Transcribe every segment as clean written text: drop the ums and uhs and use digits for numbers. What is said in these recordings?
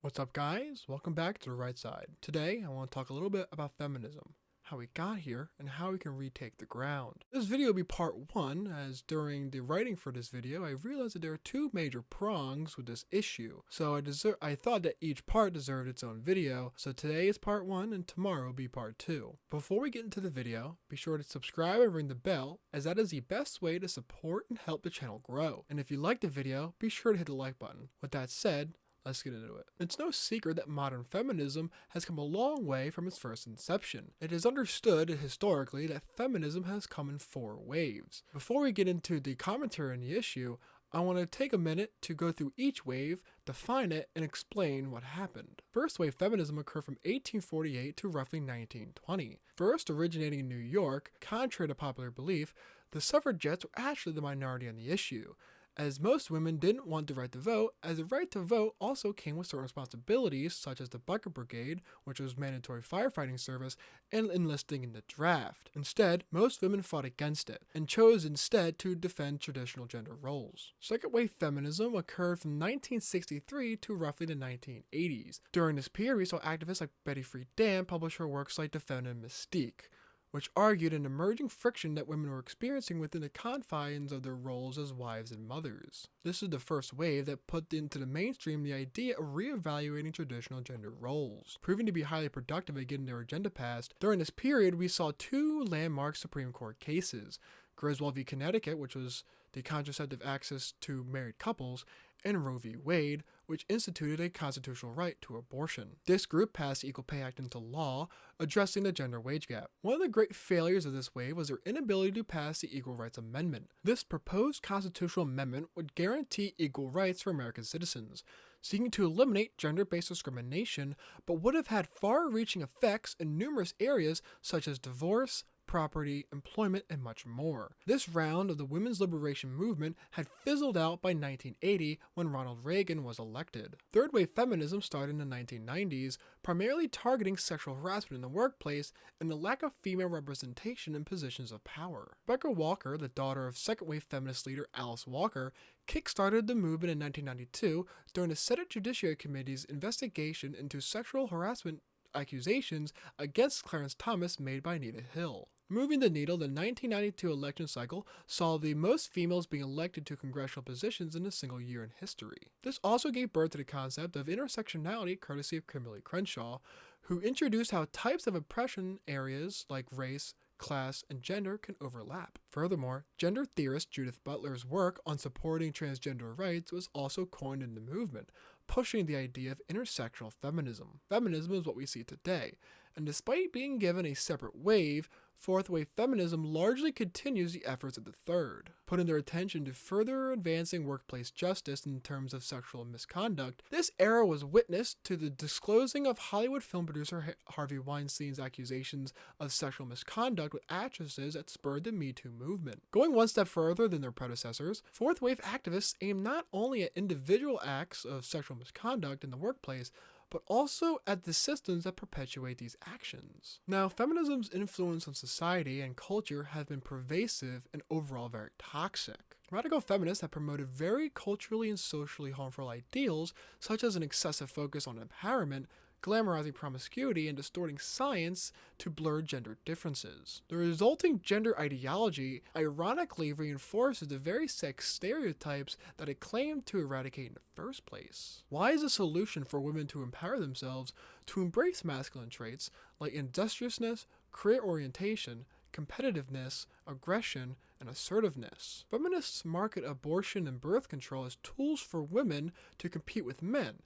What's up, guys? Welcome back to the right side. Today, I want to talk a little bit about feminism, how we got here, and how we can retake the ground. This video will be part 1, as during the writing for this video, I realized that there are two major prongs with this issue. So I thought that each part deserved its own video, so today is part 1 and tomorrow will be part 2. Before we get into the video, be sure to subscribe and ring the bell, as that is the best way to support and help the channel grow. And if you liked the video, be sure to hit the like button. With that said, let's get into it. It's no secret that modern feminism has come a long way from its first inception. It is understood historically that feminism has come in 4 waves. Before we get into the commentary on the issue, I want to take a minute to go through each wave, define it, and explain what happened. First-Wave Feminism occurred from 1848 to roughly 1920. First originating in New York, contrary to popular belief, the suffragettes were actually the minority on the issue, as most women didn't want the right to vote, as the right to vote also came with certain responsibilities such as the bucket brigade, which was mandatory firefighting service, and enlisting in the draft. Instead, most women fought against it, and chose instead to defend traditional gender roles. Second-wave feminism occurred from 1963 to roughly the 1980s. During this period, we saw activists like Betty Friedan publish her works like the Feminine Mystique, which argued an emerging friction that women were experiencing within the confines of their roles as wives and mothers. This is the first wave that put into the mainstream the idea of reevaluating traditional gender roles, proving to be highly productive at getting their agenda passed. During this period, we saw 2 landmark Supreme Court cases: Griswold v. Connecticut, which was the contraceptive access to married couples, and Roe v. Wade, which instituted a constitutional right to abortion. This group passed the Equal Pay Act into law, addressing the gender wage gap. One of the great failures of this wave was their inability to pass the Equal Rights Amendment. This proposed constitutional amendment would guarantee equal rights for American citizens, seeking to eliminate gender-based discrimination, but would have had far-reaching effects in numerous areas such as divorce, property, employment, and much more. This round of the women's liberation movement had fizzled out by 1980 when Ronald Reagan was elected. Third-wave feminism started in the 1990s, primarily targeting sexual harassment in the workplace and the lack of female representation in positions of power. Rebecca Walker, the daughter of second-wave feminist leader Alice Walker, kick-started the movement in 1992 during the Senate Judiciary Committee's investigation into sexual harassment accusations against Clarence Thomas made by Anita Hill. Moving the needle, the 1992 election cycle saw the most females being elected to congressional positions in a single year in history. This also gave birth to the concept of intersectionality, courtesy of Kimberly Crenshaw, who introduced how types of oppression areas like race, class, and gender can overlap. Furthermore, gender theorist Judith Butler's work on supporting transgender rights was also coined in the movement, pushing the idea of intersectional feminism. Feminism is what we see today, and despite being given a separate wave, fourth-wave feminism largely continues the efforts of the third, putting their attention to further advancing workplace justice in terms of sexual misconduct. This era was witness to the disclosing of Hollywood film producer Harvey Weinstein's accusations of sexual misconduct with actresses that spurred the Me Too movement. Going one step further than their predecessors, fourth-wave activists aim not only at individual acts of sexual misconduct in the workplace, but also at the systems that perpetuate these actions. Now, feminism's influence on society and culture has been pervasive and overall very toxic. Radical feminists have promoted very culturally and socially harmful ideals, such as an excessive focus on empowerment, glamorizing promiscuity, and distorting science to blur gender differences. The resulting gender ideology ironically reinforces the very sex stereotypes that it claimed to eradicate in the first place. Why is the solution for women to empower themselves to embrace masculine traits like industriousness, career orientation, competitiveness, aggression, and assertiveness? Feminists market abortion and birth control as tools for women to compete with men,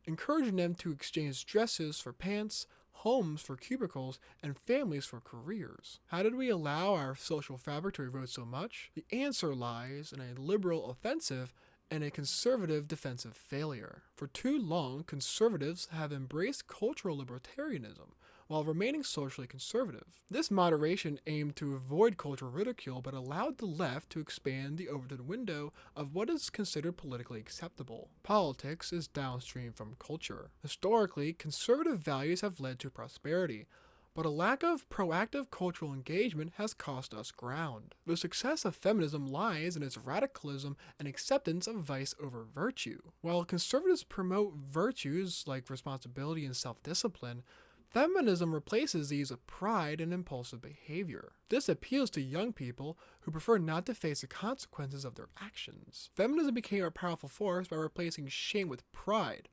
encouraging them to exchange dresses for pants, homes for cubicles, and families for careers. How did we allow our social fabric to erode so much? The answer lies in a liberal offensive and a conservative defensive failure. For too long, conservatives have embraced cultural libertarianism while remaining socially conservative. This moderation aimed to avoid cultural ridicule but allowed the left to expand the Overton window of what is considered politically acceptable. Politics is downstream from culture. Historically, conservative values have led to prosperity, but a lack of proactive cultural engagement has cost us ground. The success of feminism lies in its radicalism and acceptance of vice over virtue. While conservatives promote virtues like responsibility and self-discipline, feminism replaces these with pride and impulsive behavior. This appeals to young people who prefer not to face the consequences of their actions. Feminism became a powerful force by replacing shame with pride,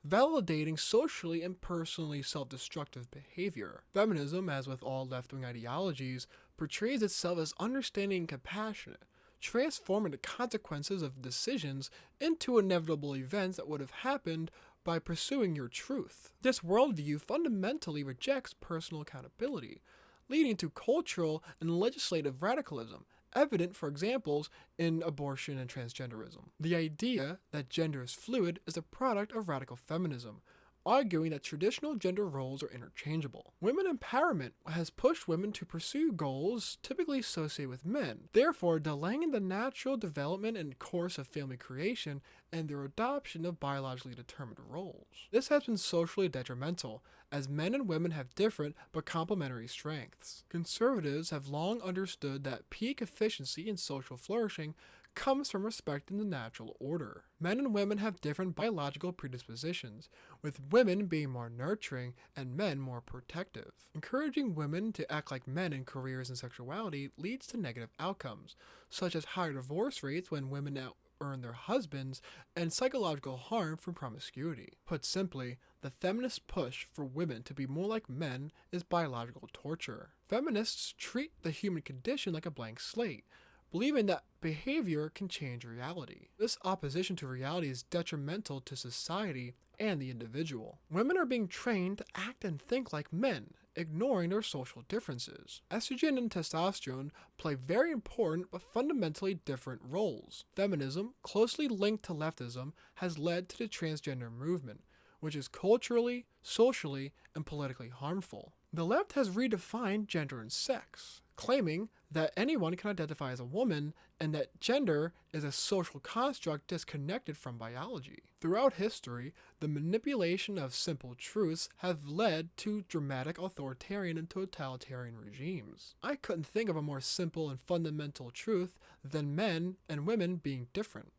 validating socially and personally self-destructive behavior. Feminism, as with all left-wing ideologies, portrays itself as understanding and compassionate, transforming the consequences of decisions into inevitable events that would have happened by pursuing your truth. This worldview fundamentally rejects personal accountability, leading to cultural and legislative radicalism, evident, for examples, in abortion and transgenderism. The idea that gender is fluid is a product of radical feminism, arguing that traditional gender roles are interchangeable. Women empowerment has pushed women to pursue goals typically associated with men, therefore delaying the natural development and course of family creation and their adoption of biologically determined roles. This has been socially detrimental, as men and women have different but complementary strengths. Conservatives have long understood that peak efficiency and social flourishing comes from respecting the natural order. Men and women have different biological predispositions, with women being more nurturing and men more protective. Encouraging women to act like men in careers and sexuality leads to negative outcomes, such as higher divorce rates when women out-earn their husbands and psychological harm from promiscuity. Put simply, the feminist push for women to be more like men is biological torture. Feminists treat the human condition like a blank slate, believing that behavior can change reality. This opposition to reality is detrimental to society and the individual. Women are being trained to act and think like men, ignoring their social differences. Estrogen and testosterone play very important but fundamentally different roles. Feminism, closely linked to leftism, has led to the transgender movement, which is culturally, socially, and politically harmful. The left has redefined gender and sex, claiming that anyone can identify as a woman and that gender is a social construct disconnected from biology. Throughout history, the manipulation of simple truths have led to dramatic authoritarian and totalitarian regimes. I couldn't think of a more simple and fundamental truth than men and women being different,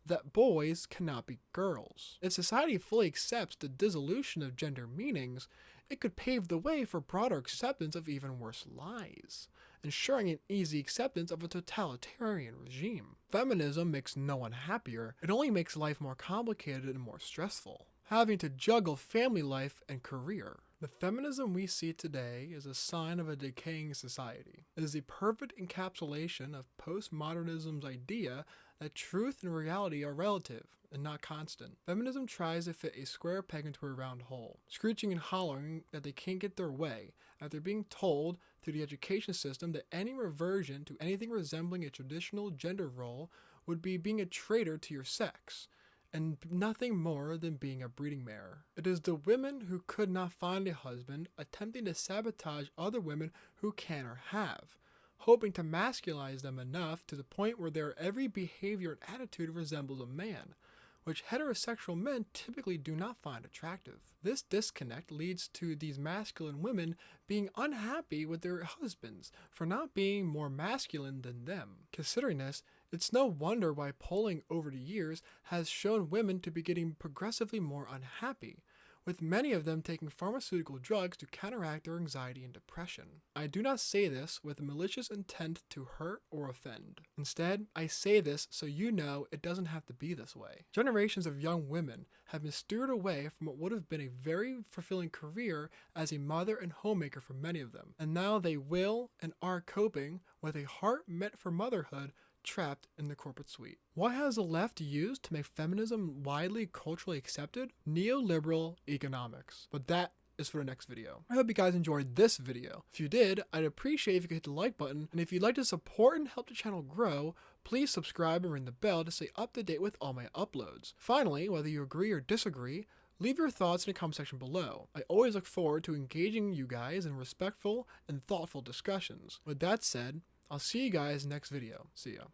that boys cannot be girls. If society fully accepts the dissolution of gender meanings, it could pave the way for broader acceptance of even worse lies, ensuring an easy acceptance of a totalitarian regime. Feminism makes no one happier, it only makes life more complicated and more stressful, having to juggle family life and career. The feminism we see today is a sign of a decaying society. It is the perfect encapsulation of postmodernism's idea that truth and reality are relative and not constant. Feminism tries to fit a square peg into a round hole, screeching and hollering that they can't get their way after being told through the education system that any reversion to anything resembling a traditional gender role would be being a traitor to your sex, and nothing more than being a breeding mare. It is the women who could not find a husband attempting to sabotage other women who can or have, hoping to masculinize them enough to the point where their every behavior and attitude resembles a man, which heterosexual men typically do not find attractive. This disconnect leads to these masculine women being unhappy with their husbands for not being more masculine than them. Considering this, it's no wonder why polling over the years has shown women to be getting progressively more unhappy, with many of them taking pharmaceutical drugs to counteract their anxiety and depression. I do not say this with a malicious intent to hurt or offend. Instead, I say this so you know it doesn't have to be this way. Generations of young women have been steered away from what would have been a very fulfilling career as a mother and homemaker for many of them, and now they will and are coping with a heart meant for motherhood trapped in the corporate suite. What has the left used to make feminism widely culturally accepted? Neoliberal economics. But that is for the next video. I hope you guys enjoyed this video. If you did, I'd appreciate if you could hit the like button, and if you'd like to support and help the channel grow, please subscribe and ring the bell to stay up to date with all my uploads. Finally, whether you agree or disagree, leave your thoughts in the comment section below. I always look forward to engaging you guys in respectful and thoughtful discussions. With that said, I'll see you guys next video. See ya.